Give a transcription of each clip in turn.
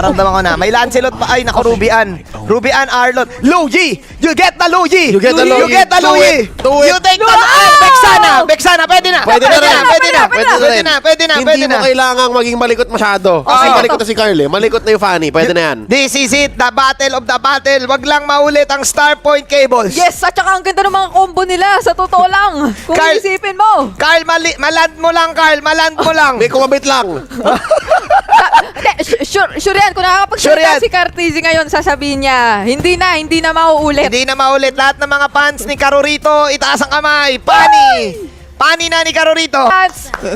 nararamdaman ko na. May Lancelot pa. Ay, naku, Rubian. Rubian, Arlot. Luigi! You get the Luigi! You get the Luigi. You get the Do Luigi! it. Do it. You take the... Vexana! Vexana, pwede na! Pwede na rin. Pwede na! Pwede na rin. Pwede na! Hindi mo kailangang maging malikot masyado. Kasi malikot na si Carl eh. Malikot na yung Fanny. Pwede na yan. This is it, the battle of the battle. Wag lang maulit ang Star Point Cables. Yes, at saka ang ganda ng mga combo nila. Sa totoo lang. Kung Carl- isipin mo. Carl, maland mo lang, Carl. Maland mo lang. May kumabit lang. Sure yan. Kung Sure nakakapagsalita yan. si Cartizzi ngayon, sasabihin niya, hindi na mauulit. Hindi na maulit. Lahat ng mga fans ni Carorito, itaas ang kamay. Pani! Pani na ni Carorito.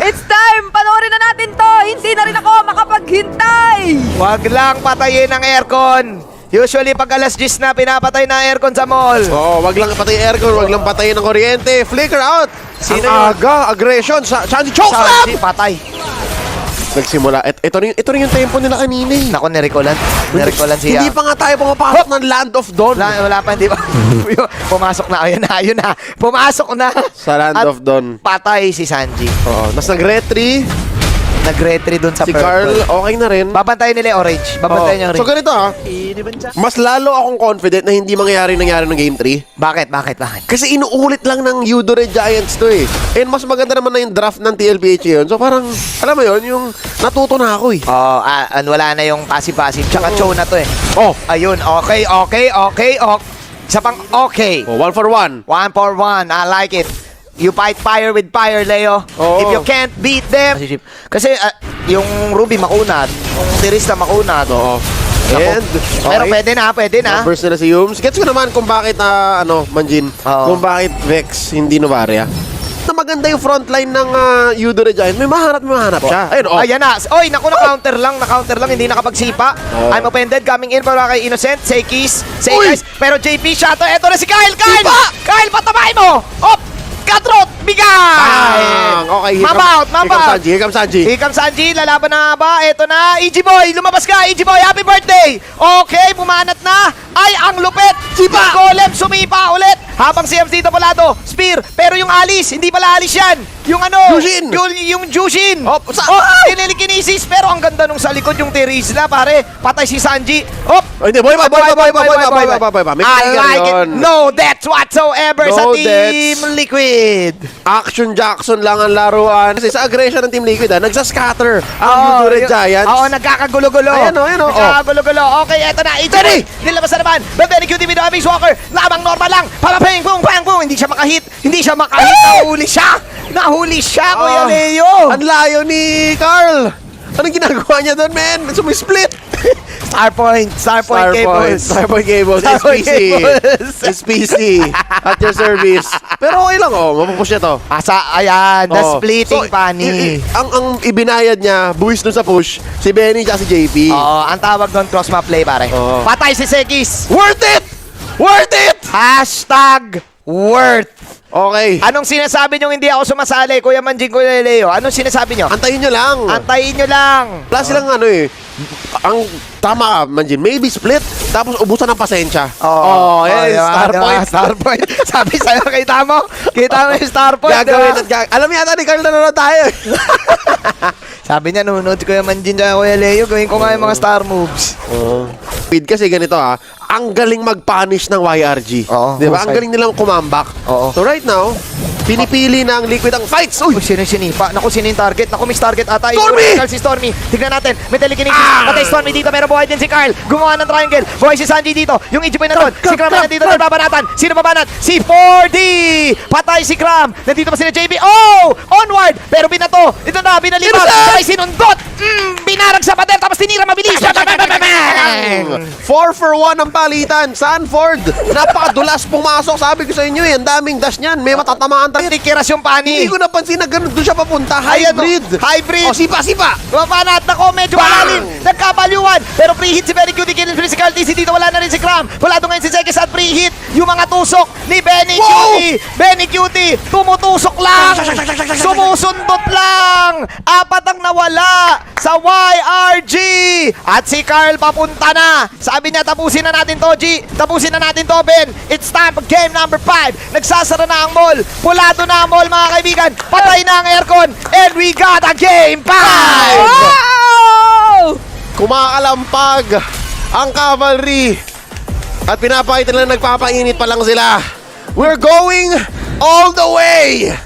It's time! Panoorin na natin to! Hindi na rin ako makapaghintay! Wag lang patayin ang aircon. Usually, pag alas 10 na, pinapatay na ang aircon sa mall. Oo, wag lang patay aircon, wag lang patayin ng kuryente. Flicker out. Sino Ang yun? aga, aggression. Sanji choke slam! Sanji, patay. Nagsimula. Ito rin yung tempo nila kanina eh. Naku, nirekolan. Nirekolan siya. Hindi pa nga tayo pumapasok ng Land of Dawn. Wala pa, hindi pa. Pumasok na. Ayun na. Pumasok na. Sa Land At of Dawn. patay si Sanji. Oo. Tapos nag-retry. Nag-retry dun sa Si purple. Carl, okay na rin. Babantayin nila yung orange. Babantayin yung So orange. ganito mas lalo akong confident na hindi nangyari ng Game 3. Bakit? Kasi inuulit lang ng Eudore Giants to eh. And mas maganda naman na yung draft ng TLPH yun. So parang, alam mo yun, yung natuto na ako eh. Oh, wala na yung passive-passive. Tsaka show na to eh. Oh, Ayun, okay. Isa pang okay. 1 for 1. 1 for 1. I like it. You fight fire with fire, Leo. Oo. If you can't beat them. Kasi yung Ruby makunat, yung Tirista makunat. Oo. Naku. And, Pero pwede na. Numbers nila si Yums. Gets ko naman kung bakit, Manjin, Oo. kung bakit Vex hindi Novaria. Na maganda yung frontline ng Eudore Giants. May mahanap siya. Ayun, oh. Ayan na. Oy, naku, na-counter lang, hindi nakapagsipa. Oh. I'm offended, coming in para kay Innocent, say kiss, say Uy! guys. Pero JP shot, eto na si Kyle! Sipa! Kyle, patabay mo! Op! Katrot! Bigay! Bang! Okay, Map out! Here comes Sanji. Here comes Sanji, lalaban na ba? Eto na, EG Boy, lumabas ka, EG Boy, happy birthday! Okay, pumanat na. Ay, ang lupit! Sipa! Golem, sumipa ulit! Habang si MC Tapolado, spear, pero yung Alice, hindi pala Alice yan! Yung ano? Jushin! Yung Jushin! Hop, Kinilikinesis, pero ang ganda nung sa likod yung Terizla, pare. Patay si Sanji. Hop! Oh, hindi, boy. I like it. Yun. No deaths whatsoever sa No Team deaths. Liquid. Action Jackson lang ang laruan. Kasi sa aggression ng Team Liquid, nagsascatter ang Eudore Giants. Oo, nagkakagulo-gulo. Ayan o. Nagkakagulo-gulo. Okay, eto na. Teddy! Nilabas na naman. Very cute with Avis Walker. Lamang normal lang. Palapeng, boom, bang, boom. Hindi siya makahit. Nahuli siya, Kuya Leo. Ang layo ni Carl. Anong ginagawa niya doon, man? Sumisplit. Starpoint Cables. Starpoint Cables. Starpoint SPC. Cables. SPC. At your service. Pero okay lang, mapupush niya to. Ayan, the Oh. splitting So, pani. ang ibinayad niya, buwis dun sa push, si Benny at si JP. Oo, ang tawag doon cross map play, pare. Oo. Patay si Sekis. Worth it! Worth it! Hashtag worth. Okay. Anong sinasabi nyo hindi ako sumasali, Kuya Manjing, Kuya Leo? Anong sinasabi nyo? Antayin nyo lang. Antayin nyo lang. Wala silang ang tama ka, Manjin, maybe split, tapos ubusan ng pasensya. Starpoint. Sabi sa'yo, kita mo yung Starpoint, Gagawin diba? at alam yata ni Carl nanonood tayo. Sabi niya, nunod Kuya Manjin, Kuya Leo, gawin ko nga yung mga star moves. Kasi ganito ang galing mag-punish ng YRG. Oo, Di ba? Ang husay. galing nilang kumambak. Oo. So right now, pinipili ng Liquid ang fights. Uy! Uy, sino yung sinipa? Naku, sino yung target? Naku, miss target ata. Stormy! Carl si Stormy. Tignan natin. May telekinesis. Patay Stormy dito, pero buhay din si Carl. Gumawa ng triangle. Buhay si Sanji dito. Yung Ichiboy na doon. Si Cram na nandito. Nagbabanatan. Sino babanat? Si 4D! Patay si Cram. Nandito pa sila JB. Oh! Onward! Pero binato. Ito na, binalibag. Sabay sinundot. Binarag sa pader. Tapos tinira mabilis. 4 for 1 ang palitan. Sanford, napakadulas pumasok. Sabi ko sa inyo ang daming dash niyan. May matatamaan tayo. Tikiras yung pani. Hindi ko napansin na ganun doon siya papunta. Ayan, Hybrid. hybrid. O, sipa. Babanat. Nako, medyo Bang! malalim. Nagkabalyuan. Pero free hit si Benny Cutie. Killing physical DC. Dito wala na rin si Cram. Wala doon ngayon si Sekis at free hit. Yung mga tusok ni Benny Cutie. Benny Cutie. Tumutusok lang. Sumusundot lang. 4 ang nawala sa YRG. At si Carl papunta na. Sabi niya, tapusin na natin to, G. Tapusin na natin to, Ben. It's time for game number 5. Nagsasara na ang mall. Pulado na ang mall, mga kaibigan. Patay na ang aircon. And we got a game 5. Wow! Kumakalampag ang cavalry. At pinapakita nila nagpapainit pa lang sila. We're going all the way!